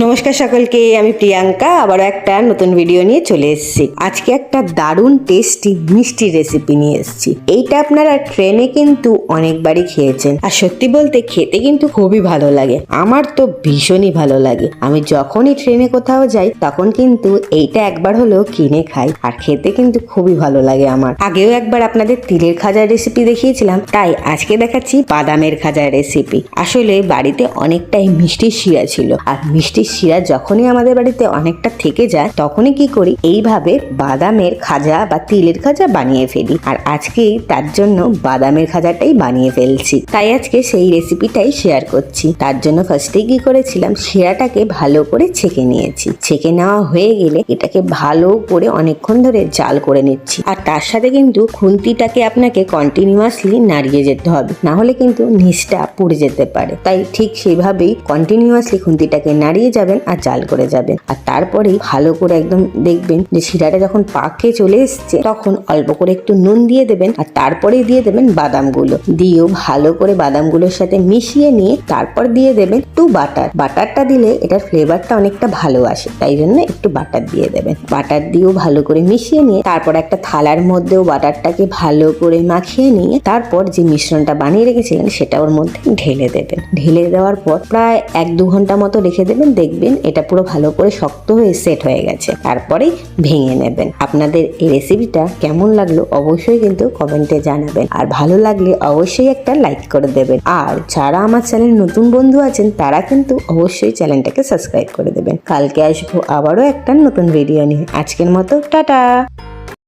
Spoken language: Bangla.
নমস্কার সকলকে, আমি প্রিয়াঙ্কা আবারও একটা নতুন ভিডিও নিয়ে চলে এসেছি। আজকে একটা দারুণ টেস্টি মিষ্টি রেসিপি নিয়ে এসেছি। এইটা আপনারা ট্রেনে কিন্তু অনেকবারই খেয়েছেন, আর সত্যি বলতে খেতে কিন্তু খুবই ভালো লাগে। আমার তো ভীষণই ভালো লাগে। আমি যখনই ট্রেনে কোথাও যাই তখন কিন্তু এইটা একবার হলেও কিনে খাই, আর খেতে কিন্তু খুবই ভালো লাগে আমার। আগেও একবার আপনাদের তিলের খাজার রেসিপি দেখিয়েছিলাম, তাই আজকে দেখাচ্ছি বাদামের খাজার রেসিপি। আসলে বাড়িতে অনেকটাই মিষ্টির শিরা ছিল, আর মিষ্টির শিরা যখনই আমাদের বাড়িতে অনেকটা থেকে যায় তখনই কি করি, এইভাবে বাদামের খাজা বা তিলের খাজা বানিয়ে ফেলি। আর আজকে তার জন্য বাদামের খাজাটাই বানিয়ে ফেলছি, তাই আজকে সেই রেসিপিটাই শেয়ার করছি। তার জন্য ফার্স্টেই কি করেছিলাম, শিরাটাকে ভালো করে ছেঁকে নিয়েছি। ছেঁকে নেওয়া হয়ে গেলে এটাকে ভালো করে অনেকক্ষণ ধরে জাল করে নিচ্ছি। আর তার সাথে কিন্তু খুন্তিটাকে আপনাকে কন্টিনিউয়াসলি নাড়িয়ে যেতে হবে, না হলে কিন্তু নিচটা পুড়ে যেতে পারে। তাই ঠিক সেইভাবেই কন্টিনিউয়াসলি খুন্তিটাকে নাড়িয়ে যাবেন আর জাল করে যাবেন। আর তারপরেই ভালো করে একদম দেখবেন যে শিরাটা যখন পাকে চলে এসছে তখন অল্প করে একটু নুন দিয়ে দেবেন, আর তারপরেই দিয়ে দেবেন বাদামগুলো। দিয়েও ভালো করে বাদামগুলোর সাথে মিশিয়ে নিয়ে তারপর দিয়ে দেবেন একটু বাটার। বাটারটা দিলে এটার ফ্লেভারটা অনেকটা ভালো আসে, তাই জন্য একটু বাটার দিয়ে দেবেন। বাটার দিয়েও ভালো করে মিশিয়ে নিয়ে তারপর একটা থালার মধ্যেও বাটারটাকে ভালো করে মাখিয়ে নিয়ে তারপর যে মিশ্রণটা বানিয়ে রেখেছিলেন সেটা ওর মধ্যে ঢেলে দেবেন। ঢেলে দেওয়ার পর প্রায় 1-2 ঘন্টা মতো রেখে দেবেন। দেখবেন এটা পুরো ভালো করে শক্ত হয়ে সেট হয়ে গেছে। তারপরেই ভেঙে নেবেন। আপনাদের এই রেসিপিটা কেমন লাগলো অবশ্যই কিন্তু কমেন্টে জানাবেন, আর ভালো লাগলে অবশ্যই একটা লাইক করে দেবেন। আর যারা আমার চ্যানেল নতুন বন্ধু আছেন তারা কিন্তু অবশ্যই চ্যানেলটাকে সাবস্ক্রাইব করে দেবেন। কালকে আসবো আবারও একটা নতুন ভিডিও নিয়ে। আজকের মতো টাটা।